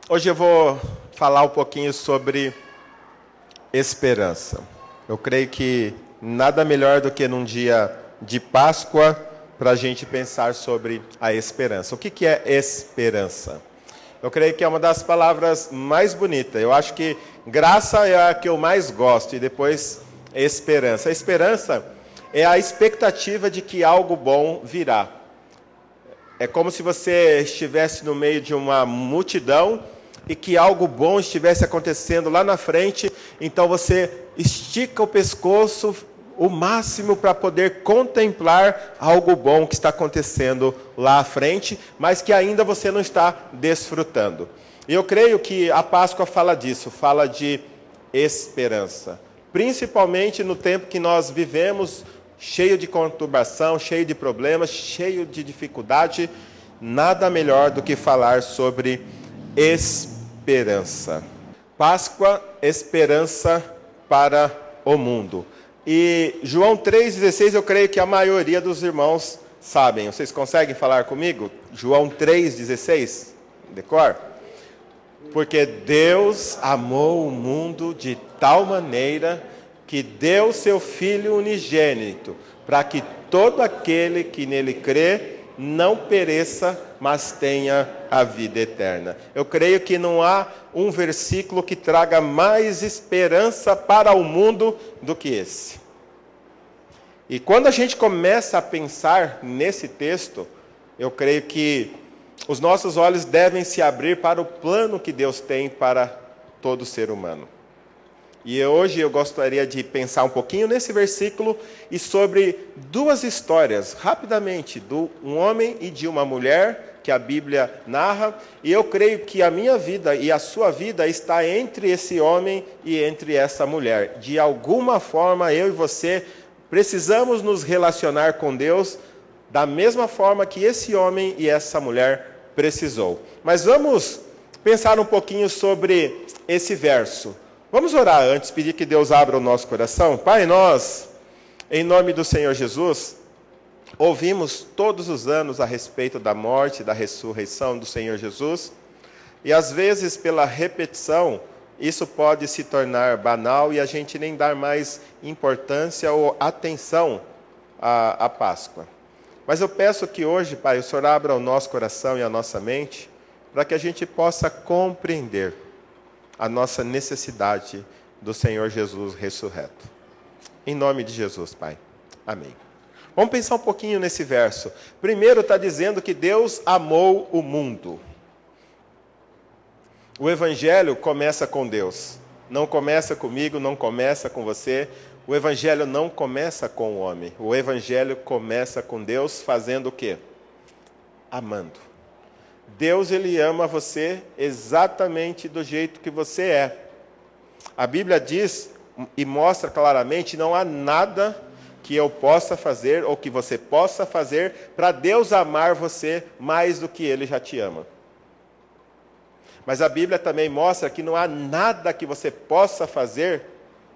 Hoje eu vou falar um pouquinho sobre esperança. Eu creio que nada melhor do que num dia de Páscoa para a gente pensar sobre a esperança. O que é esperança? Eu creio que é uma das palavras mais bonitas. Eu acho que graça é a que eu mais gosto e depois esperança. A esperança é a expectativa de que algo bom virá. É como se você estivesse no meio de uma multidão e que algo bom estivesse acontecendo lá na frente, então você estica o pescoço o máximo para poder contemplar algo bom que está acontecendo lá à frente, mas que ainda você não está desfrutando. E eu creio que a Páscoa fala disso, fala de esperança. Principalmente no tempo que nós vivemos, cheio de conturbação, cheio de problemas, cheio de dificuldade, nada melhor do que falar sobre esperança. Páscoa, esperança para o mundo. E João 3,16 eu creio que a maioria dos irmãos sabem. Vocês conseguem falar comigo? João 3,16, decor? Porque Deus amou o mundo de tal maneira que deu seu Filho unigênito, para que todo aquele que nele crê não pereça, mas tenha a vida eterna. Eu creio que não há um versículo que traga mais esperança para o mundo do que esse. E quando a gente começa a pensar nesse texto, eu creio que os nossos olhos devem se abrir para o plano que Deus tem para todo ser humano. E hoje eu gostaria de pensar um pouquinho nesse versículo e sobre duas histórias, rapidamente, de um homem e de uma mulher, que a Bíblia narra, e eu creio que a minha vida e a sua vida está entre esse homem e entre essa mulher. De alguma forma, eu e você precisamos nos relacionar com Deus da mesma forma que esse homem e essa mulher precisou. Mas vamos pensar um pouquinho sobre esse verso. Vamos orar antes, pedir que Deus abra o nosso coração. Pai, nós, em nome do Senhor Jesus, ouvimos todos os anos a respeito da morte, da ressurreição do Senhor Jesus, e às vezes pela repetição, isso pode se tornar banal e a gente nem dar mais importância ou atenção à Páscoa. Mas eu peço que hoje, Pai, o Senhor abra o nosso coração e a nossa mente, para que a gente possa compreender a nossa necessidade do Senhor Jesus ressurreto. Em nome de Jesus, Pai. Amém. Vamos pensar um pouquinho nesse verso. Primeiro está dizendo que Deus amou o mundo. O Evangelho começa com Deus. Não começa comigo, não começa com você. O Evangelho não começa com o homem. O Evangelho começa com Deus fazendo o quê? Amando. Deus, Ele ama você exatamente do jeito que você é. A Bíblia diz e mostra claramente, não há nada que eu possa fazer ou que você possa fazer para Deus amar você mais do que Ele já te ama. Mas a Bíblia também mostra que não há nada que você possa fazer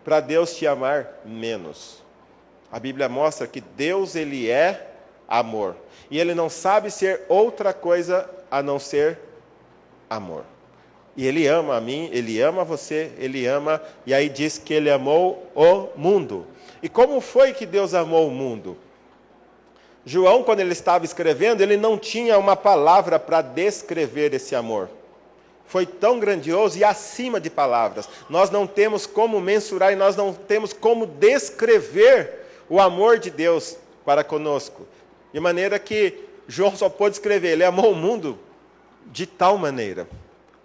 para Deus te amar menos. A Bíblia mostra que Deus, Ele é amor. E Ele não sabe ser outra coisa a não ser amor. E Ele ama a mim, Ele ama você, Ele ama, e aí diz que Ele amou o mundo. E como foi que Deus amou o mundo? João, quando ele estava escrevendo, ele não tinha uma palavra para descrever esse amor. Foi tão grandioso e acima de palavras. Nós não temos como mensurar e nós não temos como descrever o amor de Deus para conosco. De maneira que João só pôde escrever, ele amou o mundo de tal maneira.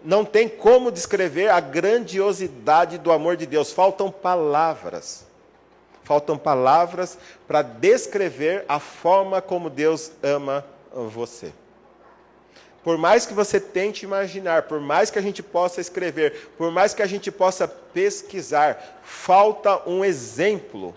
Não tem como descrever a grandiosidade do amor de Deus. Faltam palavras. Faltam palavras para descrever a forma como Deus ama você. Por mais que você tente imaginar, por mais que a gente possa escrever, por mais que a gente possa pesquisar, falta um exemplo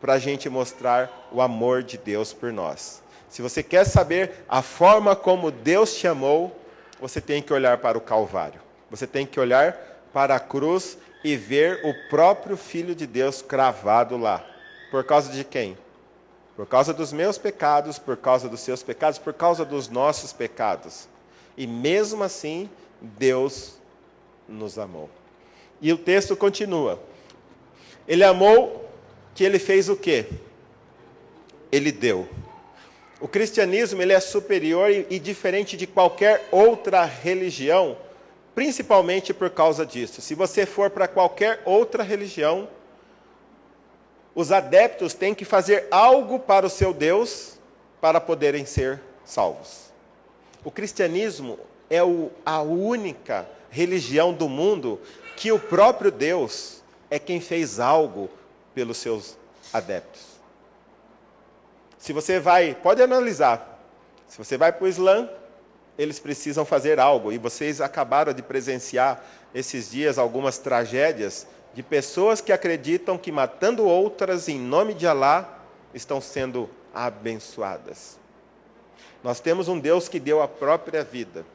para a gente mostrar o amor de Deus por nós. Se você quer saber a forma como Deus te amou, você tem que olhar para o Calvário. Você tem que olhar para a cruz e ver o próprio Filho de Deus cravado lá. Por causa de quem? Por causa dos meus pecados, por causa dos seus pecados, por causa dos nossos pecados. E mesmo assim, Deus nos amou. E o texto continua. Ele amou que ele fez o quê? Ele deu. O cristianismo ele é superior e diferente de qualquer outra religião, principalmente por causa disso. Se você for para qualquer outra religião, os adeptos têm que fazer algo para o seu Deus para poderem ser salvos. O cristianismo é a única religião do mundo que o próprio Deus é quem fez algo pelos seus adeptos. Se você pode analisar, se você vai para o Islã, eles precisam fazer algo, e vocês acabaram de presenciar esses dias algumas tragédias de pessoas que acreditam que matando outras em nome de Alá estão sendo abençoadas. Nós temos um Deus que deu a própria vida,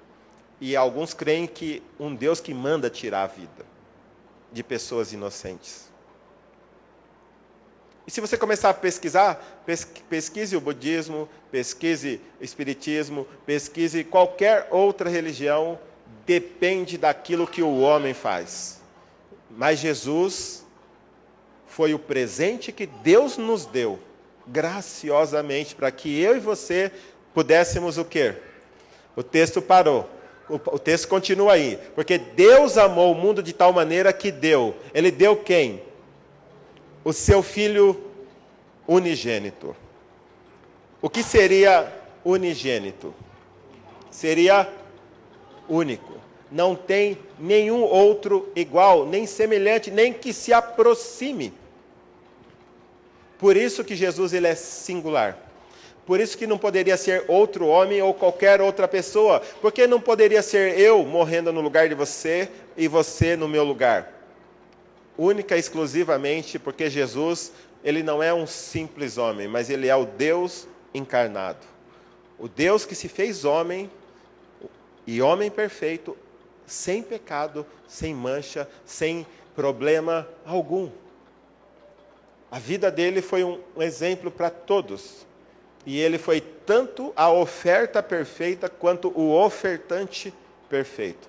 e alguns creem que um Deus que manda tirar a vida de pessoas inocentes. E se você começar a pesquisar, pesquise o budismo, pesquise o espiritismo, pesquise qualquer outra religião, depende daquilo que o homem faz. Mas Jesus foi o presente que Deus nos deu, graciosamente, para que eu e você pudéssemos o quê? O texto parou. O texto continua aí. Porque Deus amou o mundo de tal maneira que deu. Ele deu quem? O seu Filho unigênito. O que seria unigênito? Seria único. Não tem nenhum outro igual, nem semelhante, nem que se aproxime. Por isso que Jesus ele é singular. Por isso que não poderia ser outro homem ou qualquer outra pessoa. Porque não poderia ser eu morrendo no lugar de você e você no meu lugar. Única e exclusivamente porque Jesus, ele não é um simples homem, mas ele é o Deus encarnado. O Deus que se fez homem, e homem perfeito, sem pecado, sem mancha, sem problema algum. A vida dele foi um exemplo para todos. E ele foi tanto a oferta perfeita quanto o ofertante perfeito.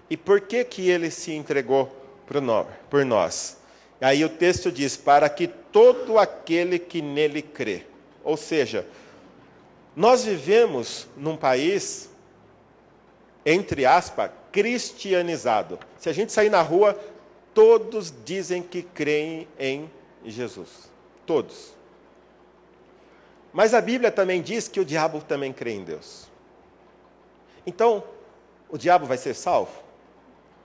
E por que ele se entregou por nós? Aí o texto diz, para que todo aquele que nele crê. Ou seja, nós vivemos num país, entre aspas, cristianizado. Se a gente sair na rua, todos dizem que creem em Jesus. Todos. Mas a Bíblia também diz que o diabo também crê em Deus. Então, o diabo vai ser salvo?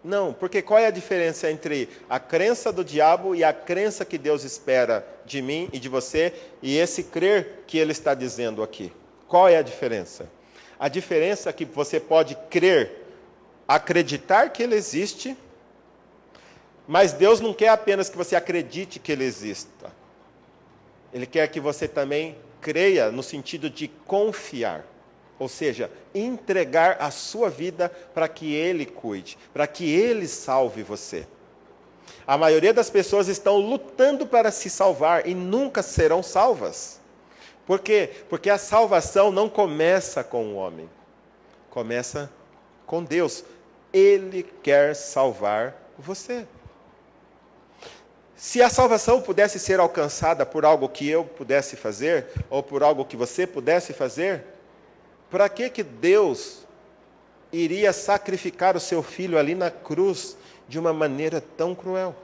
Não, porque qual é a diferença entre a crença do diabo e a crença que Deus espera de mim e de você, e esse crer que ele está dizendo aqui? Qual é a diferença? A diferença é que você pode crer, acreditar que ele existe, mas Deus não quer apenas que você acredite que ele exista. Ele quer que você também creia no sentido de confiar. Ou seja, entregar a sua vida para que Ele cuide, para que Ele salve você. A maioria das pessoas estão lutando para se salvar e nunca serão salvas. Por quê? Porque a salvação não começa com o homem, começa com Deus. Ele quer salvar você. Se a salvação pudesse ser alcançada por algo que eu pudesse fazer, ou por algo que você pudesse fazer, para que Deus iria sacrificar o seu filho ali na cruz de uma maneira tão cruel?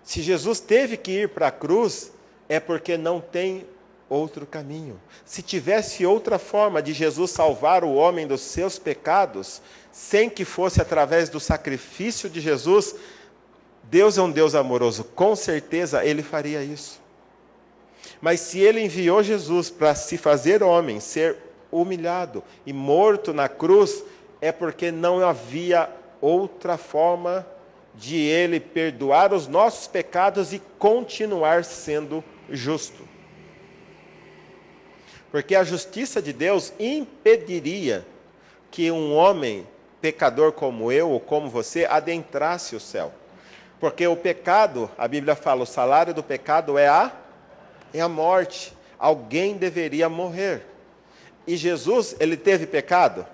Se Jesus teve que ir para a cruz, é porque não tem outro caminho. Se tivesse outra forma de Jesus salvar o homem dos seus pecados, sem que fosse através do sacrifício de Jesus, Deus é um Deus amoroso, com certeza Ele faria isso. Mas se Ele enviou Jesus para se fazer homem, ser humilhado e morto na cruz, é porque não havia outra forma de Ele perdoar os nossos pecados e continuar sendo justo. Porque a justiça de Deus impediria que um homem pecador como eu ou como você adentrasse o céu. Porque o pecado, a Bíblia fala, o salário do pecado é a morte. Alguém deveria morrer. E Jesus, ele teve pecado?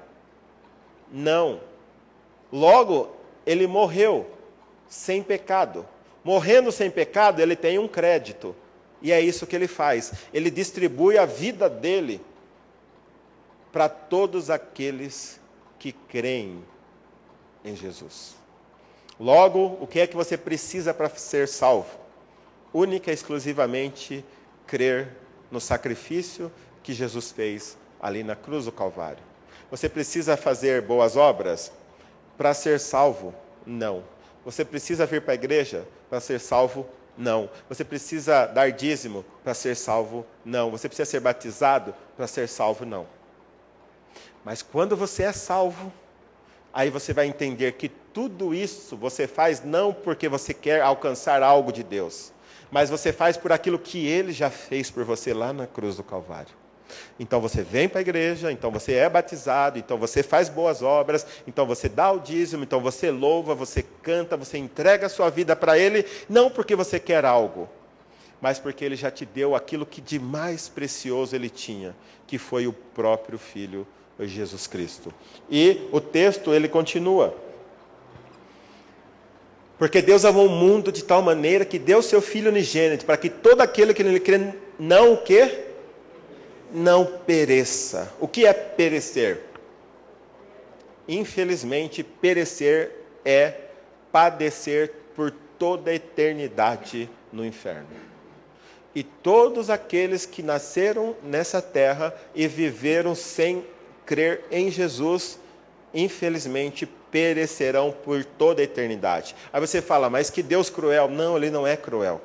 Não. Logo, ele morreu sem pecado. Morrendo sem pecado, ele tem um crédito. E é isso que ele faz. Ele distribui a vida dele para todos aqueles que creem em Jesus. Logo, o que é que você precisa para ser salvo? Única e exclusivamente crer no sacrifício que Jesus fez ali na cruz do Calvário. Você precisa fazer boas obras para ser salvo? Não. Você precisa vir para a igreja para ser salvo? Não. Você precisa dar dízimo para ser salvo? Não. Você precisa ser batizado para ser salvo? Não. Mas quando você é salvo, aí você vai entender que tudo isso você faz não porque você quer alcançar algo de Deus, mas você faz por aquilo que Ele já fez por você lá na cruz do Calvário. Então você vem para a igreja, então você é batizado, então você faz boas obras, então você dá o dízimo, então você louva, você canta, você entrega a sua vida para Ele, não porque você quer algo, mas porque Ele já te deu aquilo que de mais precioso Ele tinha, que foi o próprio Filho Jesus Cristo. E o texto, ele continua. Porque Deus amou o mundo de tal maneira que deu seu Filho unigênito, para que todo aquele que nele crê não o quê? Não pereça. O que é perecer? Infelizmente, perecer é padecer por toda a eternidade no inferno. E todos aqueles que nasceram nessa terra e viveram sem crer em Jesus, infelizmente, perecerão por toda a eternidade. Aí você fala, mas que Deus cruel. Não, Ele não é cruel.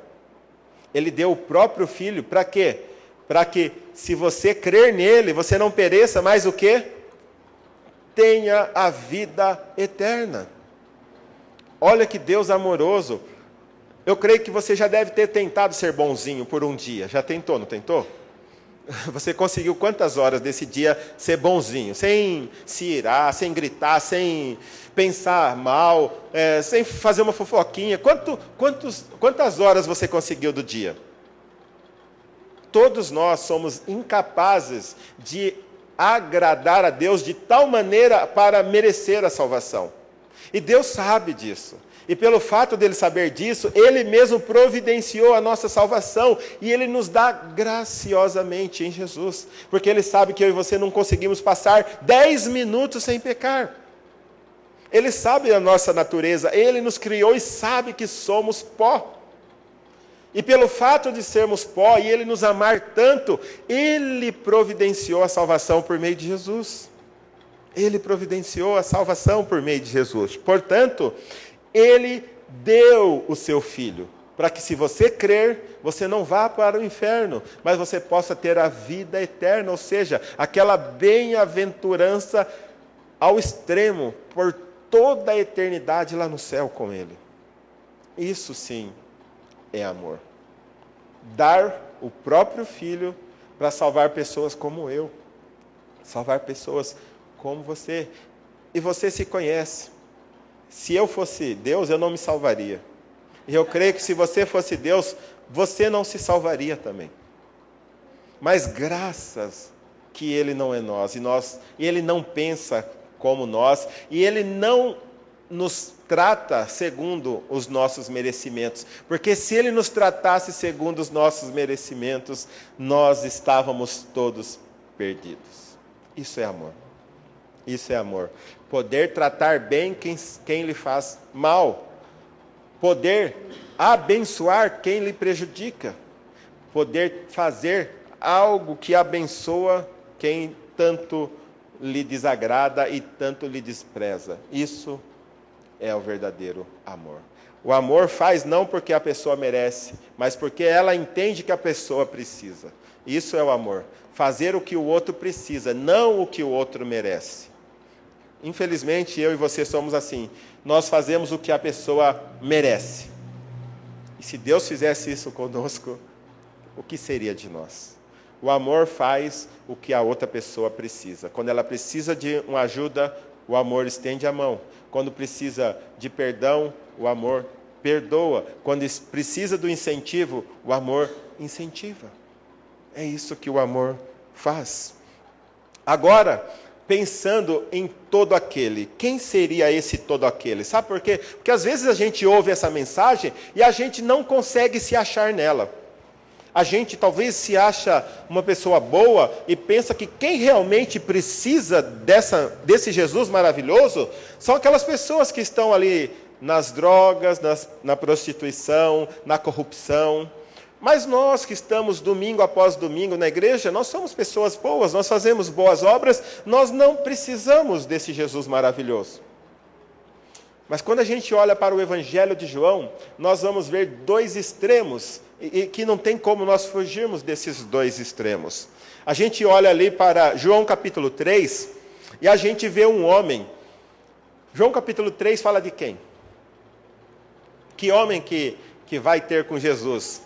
Ele deu o próprio Filho, para quê? Para que, se você crer nele, você não pereça, mas o quê? Tenha a vida eterna. Olha que Deus amoroso. Eu creio que você já deve ter tentado ser bonzinho por um dia. Já tentou, não tentou? Você conseguiu quantas horas desse dia ser bonzinho? Sem se irar, sem gritar, sem pensar mal, sem fazer uma fofoquinha. Quantas horas você conseguiu do dia? Todos nós somos incapazes de agradar a Deus de tal maneira para merecer a salvação. E Deus sabe disso. E pelo fato dele saber disso, Ele mesmo providenciou a nossa salvação. E Ele nos dá graciosamente em Jesus. Porque Ele sabe que eu e você não conseguimos passar 10 minutos sem pecar. Ele sabe a nossa natureza. Ele nos criou e sabe que somos pó. E pelo fato de sermos pó e Ele nos amar tanto, Ele providenciou a salvação por meio de Jesus. Ele providenciou a salvação por meio de Jesus. Portanto, Ele deu o seu Filho, para que se você crer, você não vá para o inferno, mas você possa ter a vida eterna, ou seja, aquela bem-aventurança ao extremo, por toda a eternidade lá no céu com Ele. Isso sim é amor. Dar o próprio Filho para salvar pessoas como eu, salvar pessoas como você. E você se conhece. Se eu fosse Deus, eu não me salvaria. E eu creio que se você fosse Deus, você não se salvaria também. Mas graças que Ele não é nós, e Ele não pensa como nós, e Ele não nos trata segundo os nossos merecimentos. Porque se Ele nos tratasse segundo os nossos merecimentos, nós estávamos todos perdidos. Isso é amor. Isso é amor. Poder tratar bem quem lhe faz mal. Poder abençoar quem lhe prejudica. Poder fazer algo que abençoa quem tanto lhe desagrada e tanto lhe despreza. Isso é o verdadeiro amor. O amor faz não porque a pessoa merece, mas porque ela entende que a pessoa precisa. Isso é o amor. Fazer o que o outro precisa, não o que o outro merece. Infelizmente, eu e você somos assim. Nós fazemos o que a pessoa merece. E se Deus fizesse isso conosco, o que seria de nós? O amor faz o que a outra pessoa precisa. Quando ela precisa de uma ajuda, o amor estende a mão. Quando precisa de perdão, o amor perdoa. Quando precisa do incentivo, o amor incentiva. É isso que o amor faz. Agora, pensando em todo aquele. Quem seria esse todo aquele? Sabe por quê? Porque às vezes a gente ouve essa mensagem e a gente não consegue se achar nela. A gente talvez se acha uma pessoa boa e pensa que quem realmente precisa desse Jesus maravilhoso são aquelas pessoas que estão ali nas drogas, na prostituição, na corrupção. Mas nós que estamos domingo após domingo na igreja, nós somos pessoas boas, nós fazemos boas obras, nós não precisamos desse Jesus maravilhoso. Mas quando a gente olha para o Evangelho de João, nós vamos ver dois extremos, e que não tem como nós fugirmos desses dois extremos. A gente olha ali para João capítulo 3, e a gente vê um homem. João capítulo 3 fala de quem? Que homem que vai ter com Jesus?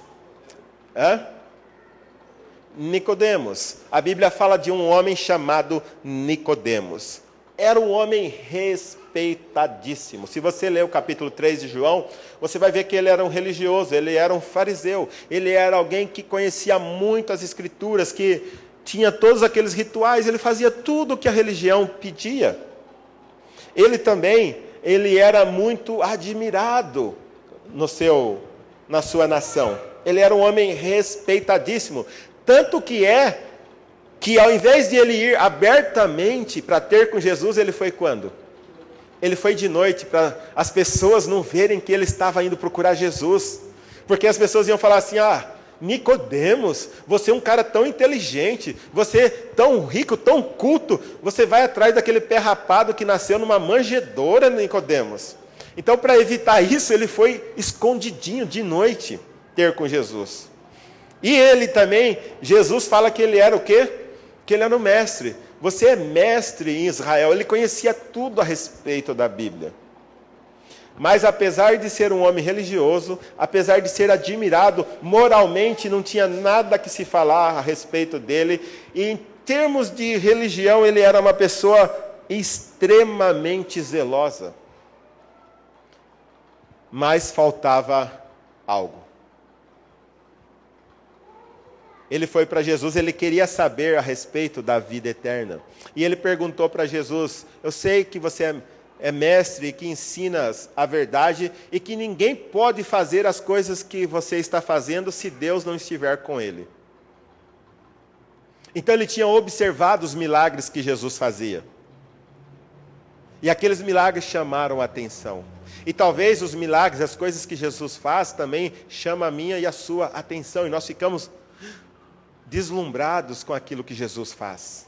Nicodemos. A Bíblia fala de um homem chamado Nicodemos. Era um homem respeitadíssimo. Se você ler o capítulo 3 de João, você vai ver que ele era um religioso, ele era um fariseu, ele era alguém que conhecia muito as Escrituras, que tinha todos aqueles rituais, ele fazia tudo o que a religião pedia. Ele era muito admirado na sua nação. Ele era um homem respeitadíssimo, tanto que ao invés de ele ir abertamente para ter com Jesus, ele foi quando? Ele foi de noite, para as pessoas não verem que ele estava indo procurar Jesus. Porque as pessoas iam falar assim, Nicodemos, você é um cara tão inteligente, você é tão rico, tão culto, você vai atrás daquele pé rapado que nasceu numa manjedoura, Nicodemos. Então, para evitar isso, ele foi escondidinho de noite ter com Jesus. E ele também, Jesus fala que ele era o quê? Que ele era o mestre. Você é mestre em Israel. Ele conhecia tudo a respeito da Bíblia. Mas apesar de ser um homem religioso, apesar de ser admirado, moralmente não tinha nada que se falar a respeito dele. E em termos de religião, ele era uma pessoa extremamente zelosa. Mas faltava algo. Ele foi para Jesus, ele queria saber a respeito da vida eterna. E ele perguntou para Jesus, eu sei que você é mestre, que ensinas a verdade, e que ninguém pode fazer as coisas que você está fazendo se Deus não estiver com ele. Então ele tinha observado os milagres que Jesus fazia. E aqueles milagres chamaram a atenção. E talvez os milagres, as coisas que Jesus faz também chamam a minha e a sua atenção. E nós ficamos deslumbrados com aquilo que Jesus faz.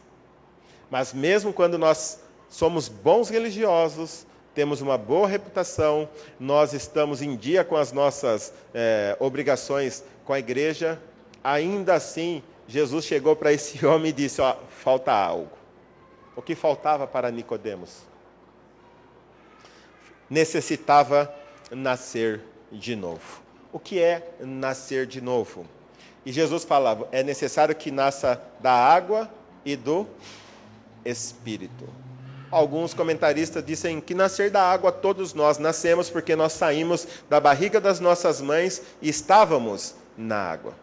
Mas mesmo quando nós somos bons religiosos, temos uma boa reputação, nós estamos em dia com as nossas obrigações com a igreja, ainda assim, Jesus chegou para esse homem e disse, falta algo. O que faltava para Nicodemos? Necessitava nascer de novo. O que é nascer de novo? E Jesus falava, é necessário que nasça da água e do Espírito. Alguns comentaristas dizem que nascer da água todos nós nascemos porque nós saímos da barriga das nossas mães e estávamos na água.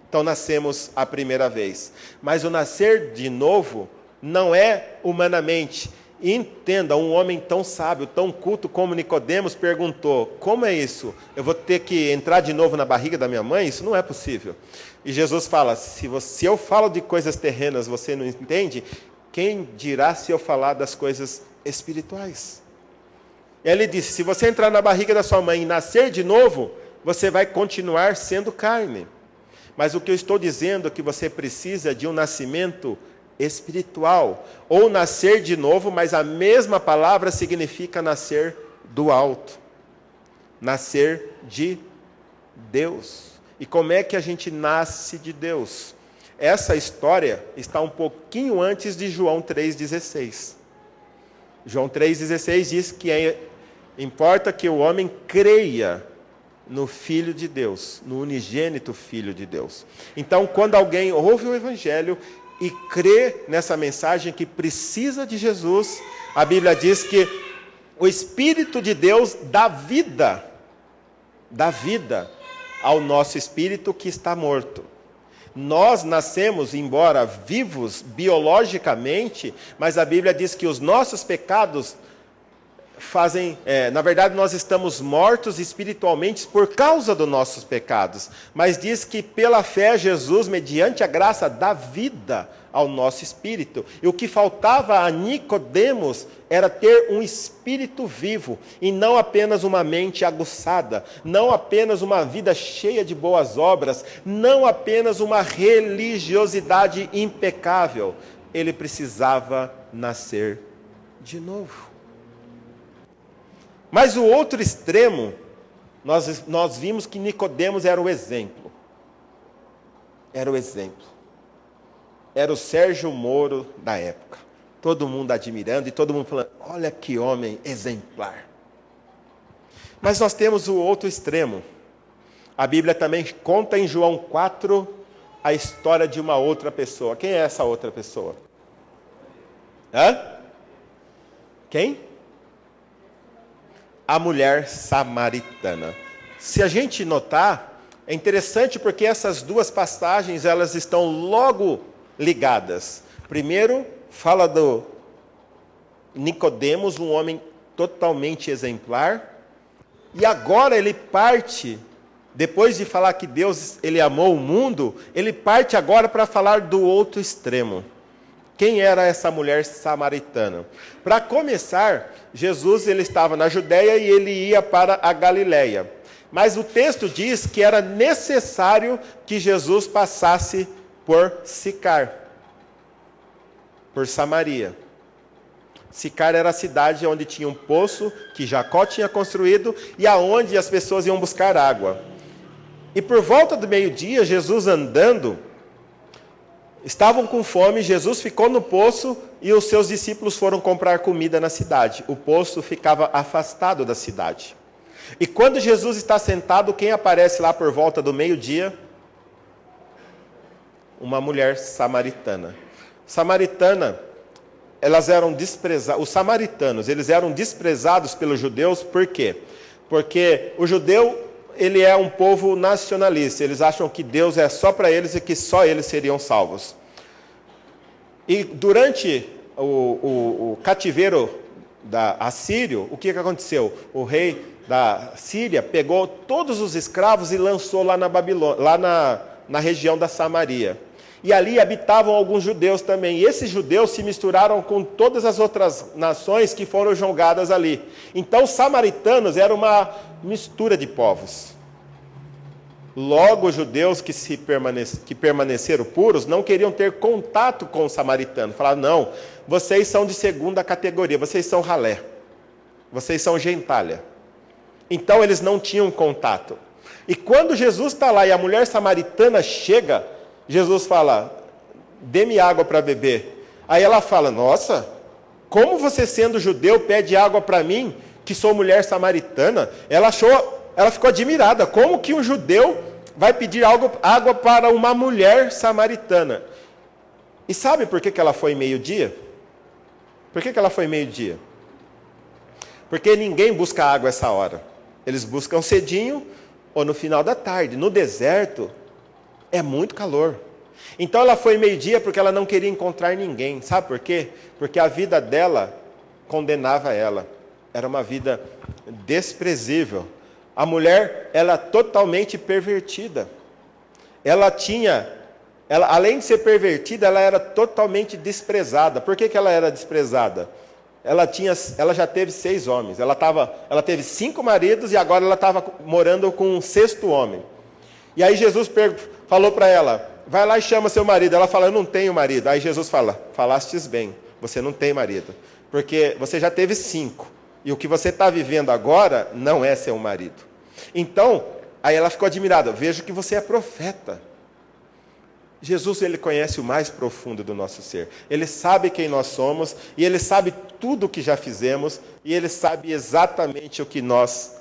Então nascemos a primeira vez. Mas o nascer de novo não é humanamente. Entenda, um homem tão sábio, tão culto como Nicodemos perguntou, como é isso? Eu vou ter que entrar de novo na barriga da minha mãe? Isso não é possível. E Jesus fala, se eu falo de coisas terrenas, você não entende? Quem dirá se eu falar das coisas espirituais? Ele disse, se você entrar na barriga da sua mãe e nascer de novo, você vai continuar sendo carne. Mas o que eu estou dizendo é que você precisa de um nascimento espiritual, ou nascer de novo, mas a mesma palavra significa nascer do alto, nascer de Deus. E como é que a gente nasce de Deus? Essa história está um pouquinho antes de João 3,16. João 3,16 diz que importa que o homem creia no Filho de Deus, no unigênito Filho de Deus. Então, quando alguém ouve o Evangelho e crê nessa mensagem que precisa de Jesus, a Bíblia diz que o Espírito de Deus dá vida ao nosso espírito que está morto. Nós nascemos, embora vivos biologicamente, mas a Bíblia diz que os nossos pecados na verdade nós estamos mortos espiritualmente por causa dos nossos pecados. Mas diz que pela fé Jesus, mediante a graça, dá vida ao nosso espírito. E o que faltava a Nicodemos era ter um espírito vivo, e não apenas uma mente aguçada, não apenas uma vida cheia de boas obras, não apenas uma religiosidade impecável. Ele precisava nascer de novo. Mas o outro extremo, nós vimos que Nicodemos era o exemplo. Era o exemplo. Era o Sérgio Moro da época. Todo mundo admirando e todo mundo falando, olha que homem exemplar. Mas nós temos o outro extremo. A Bíblia também conta em João 4 a história de uma outra pessoa. Quem é essa outra pessoa? Quem? A mulher samaritana. Se a gente notar, é interessante porque essas duas passagens, elas estão logo ligadas. Primeiro, fala do Nicodemos, um homem totalmente exemplar, e agora ele parte, depois de falar que Deus ele amou o mundo, ele parte agora para falar do outro extremo. Quem era essa mulher samaritana? Para começar, Jesus ele estava na Judéia e ele ia para a Galileia. Mas o texto diz que era necessário que Jesus passasse por Sicar, por Samaria. Sicar era a cidade onde tinha um poço que Jacó tinha construído e aonde as pessoas iam buscar água. E por volta do meio-dia, Jesus andando, estavam com fome, Jesus ficou no poço e os seus discípulos foram comprar comida na cidade. O poço ficava afastado da cidade. E quando Jesus está sentado, quem aparece lá por volta do meio-dia? Uma mulher samaritana. Os samaritanos, eles eram desprezados pelos judeus, por quê? Porque o judeu, ele é um povo nacionalista, eles acham que Deus é só para eles e que só eles seriam salvos. E durante o cativeiro assírio, o que aconteceu? O rei da Síria pegou todos os escravos e lançou lá na Babilônia, lá na região da Samaria. E ali habitavam alguns judeus também. E esses judeus se misturaram com todas as outras nações que foram jogadas ali. Então, os samaritanos eram uma mistura de povos. Logo, os judeus que permaneceram puros não queriam ter contato com os samaritanos. Falaram, não, vocês são de segunda categoria, vocês são ralé, vocês são gentalha. Então, eles não tinham contato. E quando Jesus está lá e a mulher samaritana chega, Jesus fala, dê-me água para beber. Aí ela fala, nossa, como você sendo judeu pede água para mim, que sou mulher samaritana? Ela ficou admirada, como que um judeu vai pedir água para uma mulher samaritana? E sabe por que ela foi meio-dia? Por que ela foi meio-dia? Porque ninguém busca água essa hora. Eles buscam cedinho ou no final da tarde. No deserto, é muito calor. Então ela foi meio-dia porque ela não queria encontrar ninguém. Sabe por quê? Porque a vida dela condenava ela. Era uma vida desprezível. A mulher, ela é totalmente pervertida. Além de ser pervertida, ela era totalmente desprezada. Por que ela era desprezada? Ela já teve 6 homens. Ela teve 5 maridos e agora ela estava morando com um 6º homem. E aí Jesus falou para ela, vai lá e chama seu marido. Ela fala, eu não tenho marido. Aí Jesus fala, falastes bem, você não tem marido. Porque você já teve 5. E o que você está vivendo agora não é seu marido. Então, aí ela ficou admirada. Vejo que você é profeta. Jesus, ele conhece o mais profundo do nosso ser. Ele sabe quem nós somos, e ele sabe tudo o que já fizemos, e ele sabe exatamente o que nós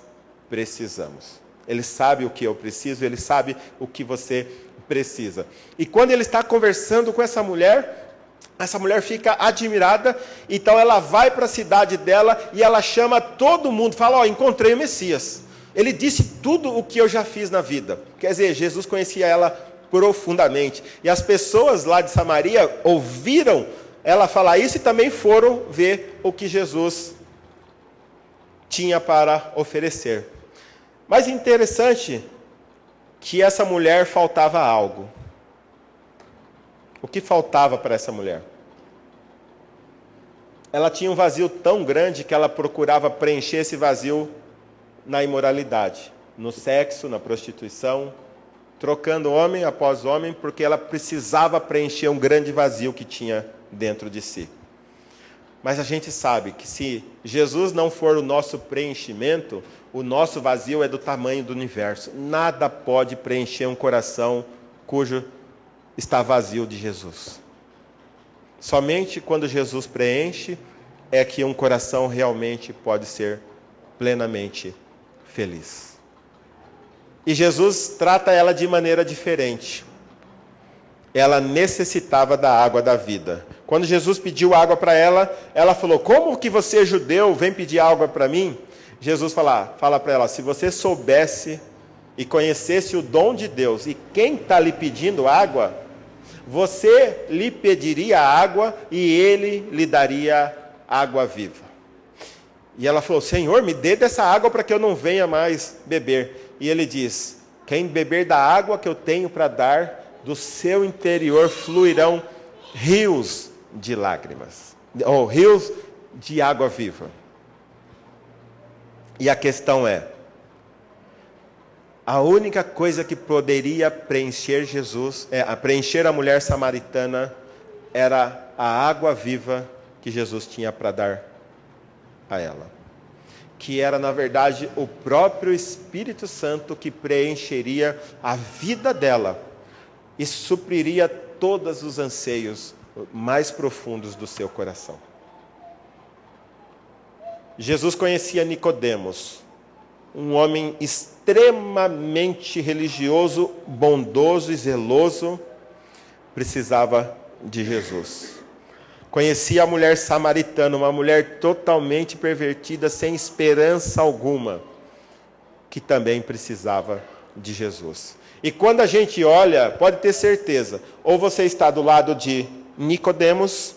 precisamos. Ele sabe o que eu preciso, ele sabe o que você precisa. E quando ele está conversando com essa mulher fica admirada, então ela vai para a cidade dela, e ela chama todo mundo, fala, encontrei o Messias. Ele disse tudo o que eu já fiz na vida. Quer dizer, Jesus conhecia ela profundamente. E as pessoas lá de Samaria ouviram ela falar isso e também foram ver o que Jesus tinha para oferecer. Mas interessante que essa mulher faltava algo. O que faltava para essa mulher? Ela tinha um vazio tão grande que ela procurava preencher esse vazio na imoralidade, no sexo, na prostituição, trocando homem após homem, porque ela precisava preencher um grande vazio que tinha dentro de si. Mas a gente sabe que se Jesus não for o nosso preenchimento, o nosso vazio é do tamanho do universo. Nada pode preencher um coração cujo está vazio de Jesus. Somente quando Jesus preenche é que um coração realmente pode ser plenamente feliz. E Jesus trata ela de maneira diferente. Ela necessitava da água da vida. Quando Jesus pediu água para ela, ela falou: como que você, judeu, vem pedir água para mim? Jesus fala para ela: se você soubesse e conhecesse o dom de Deus e quem está lhe pedindo água, você lhe pediria água e ele lhe daria água viva. E ela falou: Senhor, me dê dessa água para que eu não venha mais beber. E ele diz: quem beber da água que eu tenho para dar, do seu interior fluirão rios de lágrimas, ou rios de água viva. E a questão é, a única coisa que poderia preencher preencher a mulher samaritana, era a água viva que Jesus tinha para dar a ela. Que era, na verdade, o próprio Espírito Santo que preencheria a vida dela e supriria todos os anseios mais profundos do seu coração. Jesus conhecia Nicodemos, um homem extremamente religioso, bondoso e zeloso, precisava de Jesus. Conhecia a mulher samaritana, uma mulher totalmente pervertida, sem esperança alguma, que também precisava de Jesus. E quando a gente olha, pode ter certeza, ou você está do lado de Nicodemos,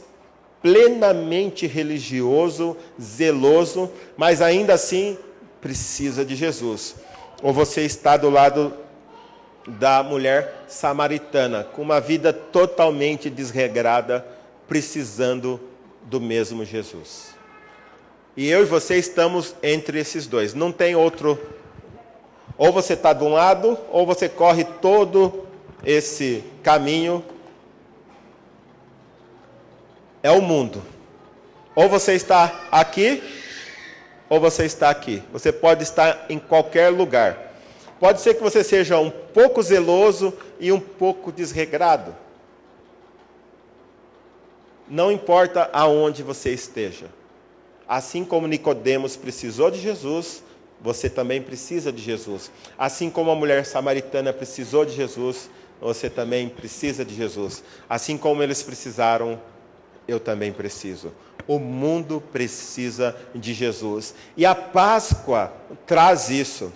plenamente religioso, zeloso, mas ainda assim precisa de Jesus. Ou você está do lado da mulher samaritana, com uma vida totalmente desregrada, precisando do mesmo Jesus. E eu e você estamos entre esses dois. Não tem outro. Ou você está de um lado, ou você corre todo esse caminho. É o mundo. Ou você está aqui, ou você está aqui. Você pode estar em qualquer lugar. Pode ser que você seja um pouco zeloso e um pouco desregrado. Não importa aonde você esteja. Assim como Nicodemos precisou de Jesus, você também precisa de Jesus. Assim como a mulher samaritana precisou de Jesus, você também precisa de Jesus. Assim como eles precisaram, eu também preciso. O mundo precisa de Jesus. E a Páscoa traz isso.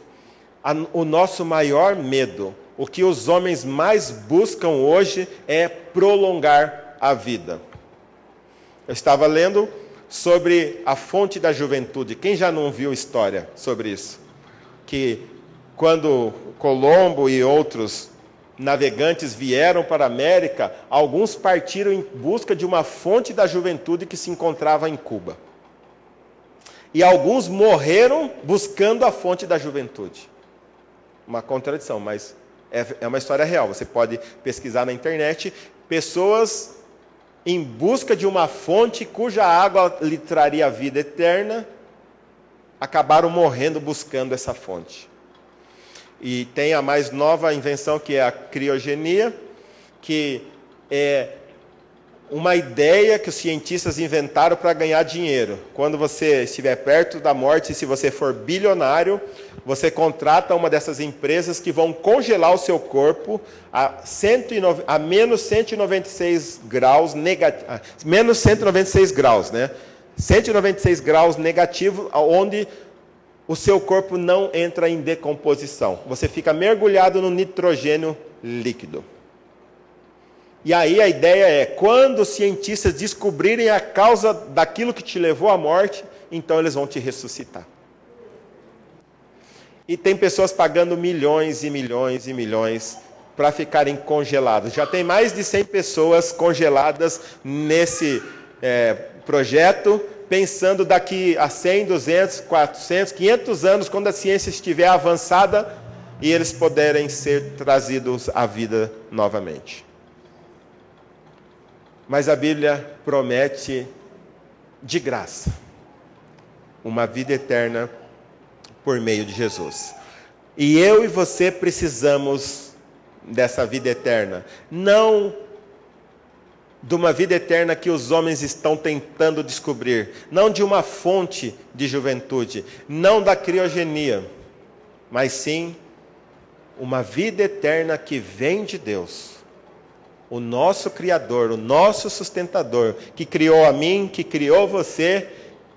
O nosso maior medo, o que os homens mais buscam hoje é prolongar a vida. Eu estava lendo sobre a fonte da juventude. Quem já não viu história sobre isso? Que quando Colombo e outros navegantes vieram para a América, alguns partiram em busca de uma fonte da juventude que se encontrava em Cuba. E alguns morreram buscando a fonte da juventude. Uma contradição, mas é uma história real. Você pode pesquisar na internet. Pessoas em busca de uma fonte cuja água lhe traria a vida eterna, acabaram morrendo buscando essa fonte. E tem a mais nova invenção, que é a criogenia, que é uma ideia que os cientistas inventaram para ganhar dinheiro. Quando você estiver perto da morte, se você for bilionário, você contrata uma dessas empresas que vão congelar o seu corpo a menos 196 graus menos 196 graus, né? 196 graus negativo, onde o seu corpo não entra em decomposição. Você fica mergulhado no nitrogênio líquido. E aí a ideia é, quando os cientistas descobrirem a causa daquilo que te levou à morte, então eles vão te ressuscitar. E tem pessoas pagando milhões e milhões e milhões para ficarem congelados. Já tem mais de 100 pessoas congeladas nesse projeto, pensando daqui a 100, 200, 400, 500 anos, quando a ciência estiver avançada, e eles poderem ser trazidos à vida novamente. Mas a Bíblia promete de graça uma vida eterna por meio de Jesus. E eu e você precisamos dessa vida eterna. Não de uma vida eterna que os homens estão tentando descobrir. Não de uma fonte de juventude. Não da criogenia. Mas sim uma vida eterna que vem de Deus. O nosso Criador, o nosso sustentador, que criou a mim, que criou você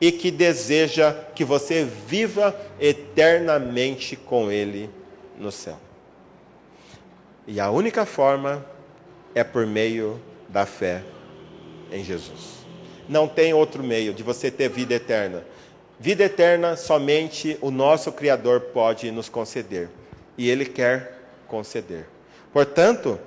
e que deseja que você viva eternamente com Ele no céu. E a única forma é por meio da fé em Jesus. Não tem outro meio de você ter vida eterna. Vida eterna somente o nosso Criador pode nos conceder. E Ele quer conceder. Portanto,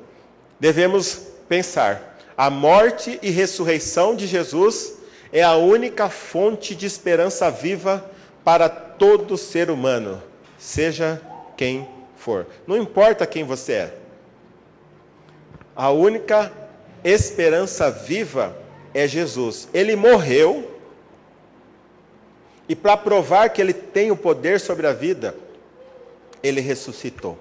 devemos pensar, a morte e ressurreição de Jesus é a única fonte de esperança viva para todo ser humano, seja quem for. Não importa quem você é. A única esperança viva é Jesus. Ele morreu, e para provar que Ele tem o poder sobre a vida, Ele ressuscitou.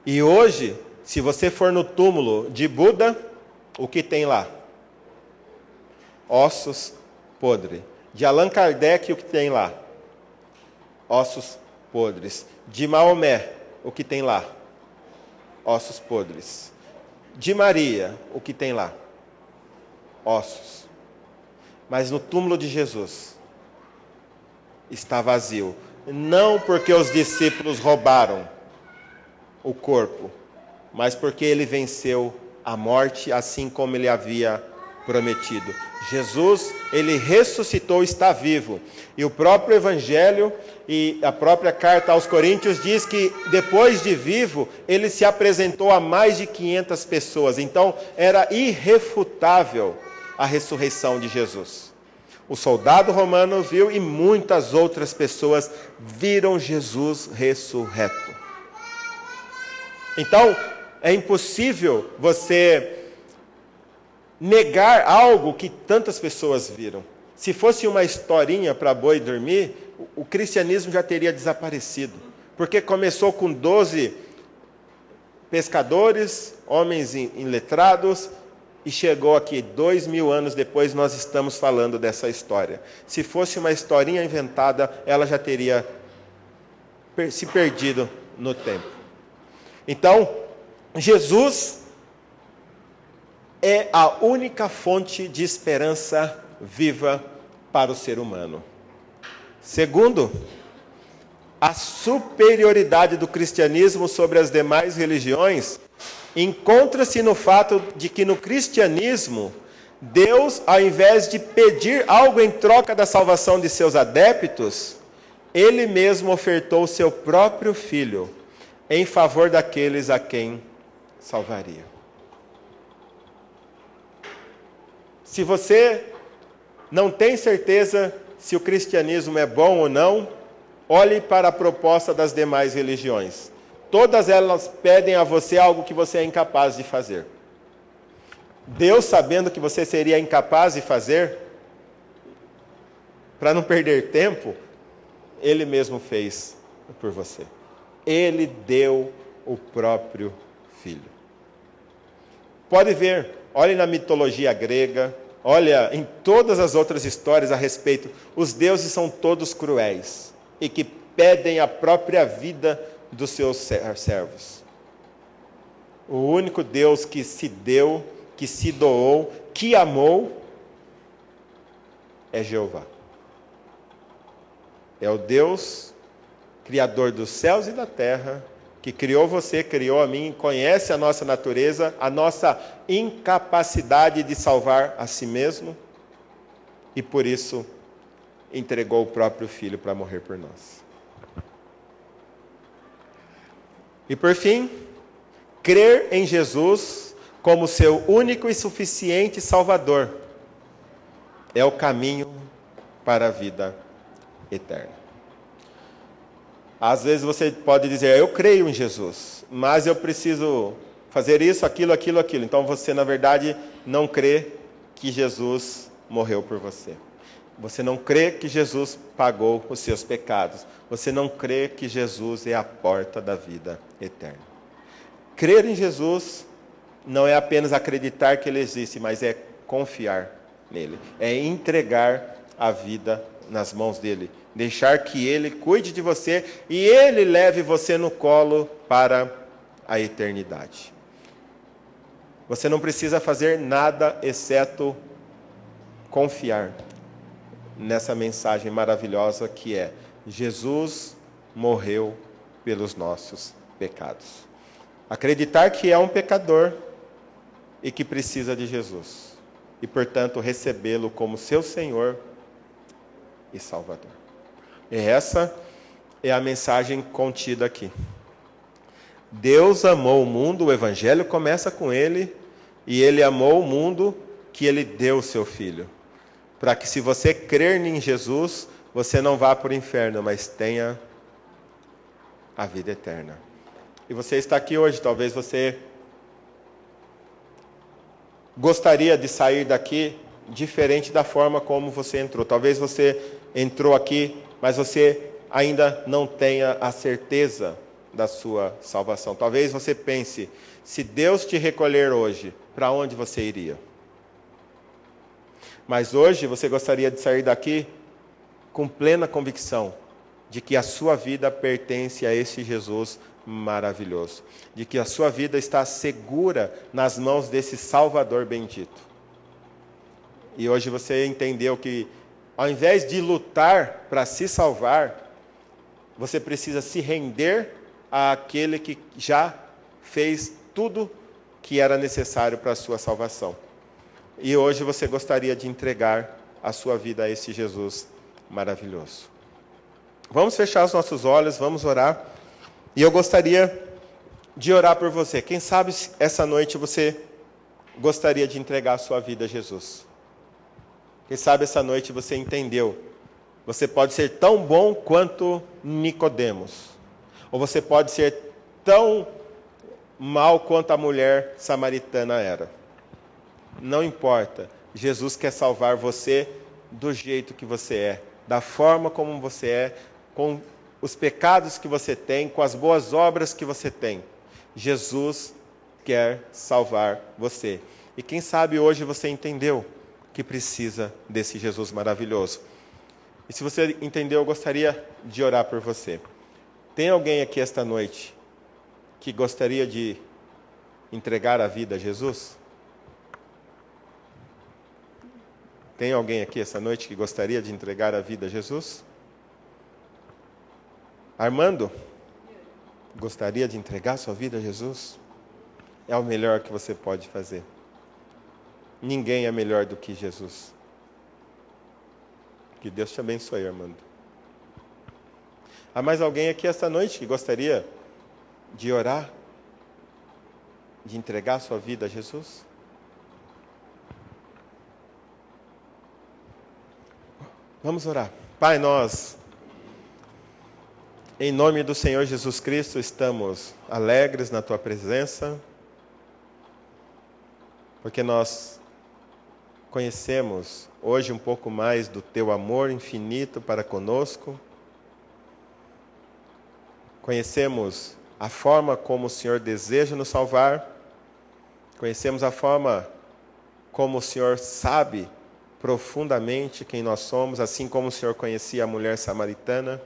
E hoje, se você for no túmulo de Buda, o que tem lá? Ossos podres. De Allan Kardec, o que tem lá? Ossos podres. De Maomé, o que tem lá? Ossos podres. De Maria, o que tem lá? Ossos. Mas no túmulo de Jesus está vazio. Não porque os discípulos roubaram o corpo, mas porque Ele venceu a morte, assim como Ele havia prometido. Jesus, Ele ressuscitou, está vivo. E o próprio Evangelho e a própria carta aos Coríntios diz que depois de vivo, Ele se apresentou a mais de 500 pessoas. Então, era irrefutável a ressurreição de Jesus. O soldado romano viu e muitas outras pessoas viram Jesus ressurreto. Então, é impossível você negar algo que tantas pessoas viram. Se fosse uma historinha para boi dormir, o cristianismo já teria desaparecido. Porque começou com 12 pescadores, homens iletrados, e chegou aqui 2000 anos depois, nós estamos falando dessa história. Se fosse uma historinha inventada, ela já teria se perdido no tempo. Então, Jesus é a única fonte de esperança viva para o ser humano. Segundo, a superioridade do cristianismo sobre as demais religiões encontra-se no fato de que no cristianismo, Deus, ao invés de pedir algo em troca da salvação de seus adeptos, Ele mesmo ofertou o seu próprio Filho em favor daqueles a quem salvaria. Se você não tem certeza se o cristianismo é bom ou não, olhe para a proposta das demais religiões. Todas elas pedem a você algo que você é incapaz de fazer. Deus, sabendo que você seria incapaz de fazer, para não perder tempo, Ele mesmo fez por você. Ele deu o próprio Filho. Pode ver, olhe na mitologia grega, olha em todas as outras histórias a respeito. Os deuses são todos cruéis e que pedem a própria vida dos seus servos. O único Deus que se deu, que se doou, que amou, é Jeová. É o Deus, Criador dos céus e da terra, que criou você, criou a mim, conhece a nossa natureza, a nossa incapacidade de salvar a si mesmo, e por isso entregou o próprio Filho para morrer por nós. E por fim, crer em Jesus como seu único e suficiente Salvador é o caminho para a vida eterna. Às vezes você pode dizer, eu creio em Jesus, mas eu preciso fazer isso, aquilo. Então você, na verdade, não crê que Jesus morreu por você. Você não crê que Jesus pagou os seus pecados. Você não crê que Jesus é a porta da vida eterna. Crer em Jesus não é apenas acreditar que Ele existe, mas é confiar nele. É entregar a vida nas mãos dele. Deixar que Ele cuide de você e Ele leve você no colo para a eternidade. Você não precisa fazer nada exceto confiar nessa mensagem maravilhosa que é: Jesus morreu pelos nossos pecados. Acreditar que é um pecador e que precisa de Jesus. E, portanto, recebê-lo como seu Senhor e Salvador. E essa é a mensagem contida aqui. Deus amou o mundo, o Evangelho começa com Ele, e Ele amou o mundo que Ele deu o seu Filho. Para que, se você crer em Jesus, você não vá para o inferno, mas tenha a vida eterna. E você está aqui hoje, talvez você gostaria de sair daqui diferente da forma como você entrou. Talvez você entrou aqui, mas você ainda não tenha a certeza da sua salvação. Talvez você pense, se Deus te recolher hoje, para onde você iria? Mas hoje você gostaria de sair daqui com plena convicção de que a sua vida pertence a esse Jesus maravilhoso, de que a sua vida está segura nas mãos desse Salvador bendito. E hoje você entendeu que, ao invés de lutar para se salvar, você precisa se render àquele que já fez tudo que era necessário para a sua salvação. E hoje você gostaria de entregar a sua vida a esse Jesus maravilhoso. Vamos fechar os nossos olhos, vamos orar. E eu gostaria de orar por você. Quem sabe essa noite você gostaria de entregar a sua vida a Jesus. Quem sabe essa noite você entendeu. Você pode ser tão bom quanto Nicodemos. Ou você pode ser tão mal quanto a mulher samaritana era. Não importa. Jesus quer salvar você do jeito que você é. Da forma como você é. Com os pecados que você tem, com as boas obras que você tem. Jesus quer salvar você. E quem sabe hoje você entendeu que precisa desse Jesus maravilhoso. E se você entendeu, eu gostaria de orar por você. Tem alguém aqui esta noite que gostaria de entregar a vida a Jesus? Tem alguém aqui essa noite que gostaria de entregar a vida a Jesus? Armando, gostaria de entregar sua vida a Jesus? É o melhor que você pode fazer. Ninguém é melhor do que Jesus. Que Deus te abençoe, Armando. Há mais alguém aqui esta noite que gostaria de orar? De entregar sua vida a Jesus? Vamos orar. Pai, nós, em nome do Senhor Jesus Cristo, estamos alegres na Tua presença, porque nós conhecemos hoje um pouco mais do Teu amor infinito para conosco. Conhecemos a forma como o Senhor deseja nos salvar. Conhecemos a forma como o Senhor sabe profundamente quem nós somos, assim como o Senhor conhecia a mulher samaritana.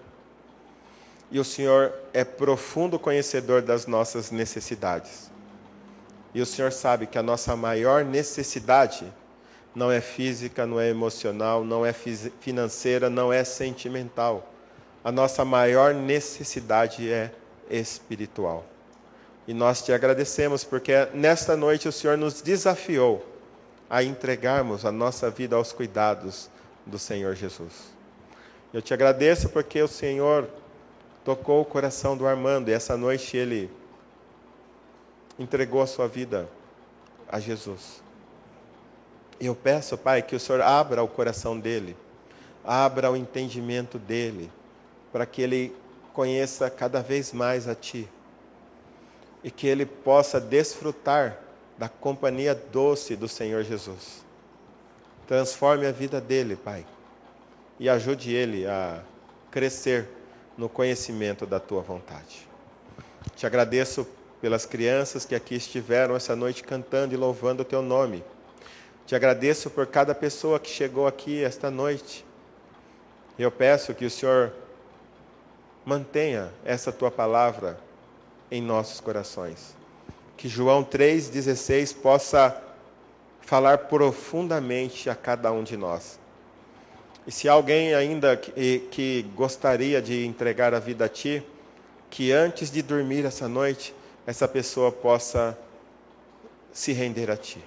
E o Senhor é profundo conhecedor das nossas necessidades. E o Senhor sabe que a nossa maior necessidade não é física, não é emocional, não é financeira, não é sentimental. A nossa maior necessidade é espiritual. E nós te agradecemos porque nesta noite o Senhor nos desafiou a entregarmos a nossa vida aos cuidados do Senhor Jesus. Eu te agradeço porque o Senhor tocou o coração do Armando e essa noite ele entregou a sua vida a Jesus. E eu peço, Pai, que o Senhor abra o coração dele, abra o entendimento dele, para que ele conheça cada vez mais a Ti e que ele possa desfrutar da companhia doce do Senhor Jesus. Transforme a vida dele, Pai, e ajude ele a crescer no conhecimento da Tua vontade. Te agradeço pelas crianças que aqui estiveram essa noite cantando e louvando o Teu nome. Te agradeço por cada pessoa que chegou aqui esta noite. Eu peço que o Senhor mantenha essa Tua palavra em nossos corações. Que João 3,16 possa falar profundamente a cada um de nós. E se alguém ainda que gostaria de entregar a vida a Ti, que antes de dormir essa noite, essa pessoa possa se render a Ti.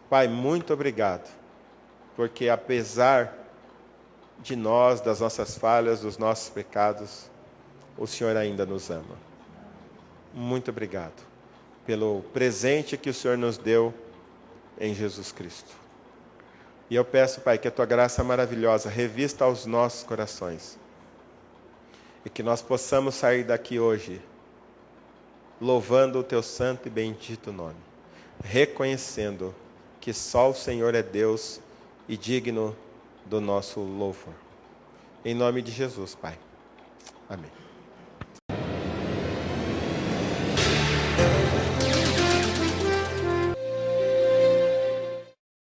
Pai, muito obrigado, porque apesar de nós, das nossas falhas, dos nossos pecados, o Senhor ainda nos ama. Muito obrigado pelo presente que o Senhor nos deu em Jesus Cristo. E eu peço, Pai, que a Tua graça maravilhosa revista aos nossos corações e que nós possamos sair daqui hoje louvando o Teu santo e bendito nome, reconhecendo que só o Senhor é Deus e digno do nosso louvor. Em nome de Jesus, Pai. Amém.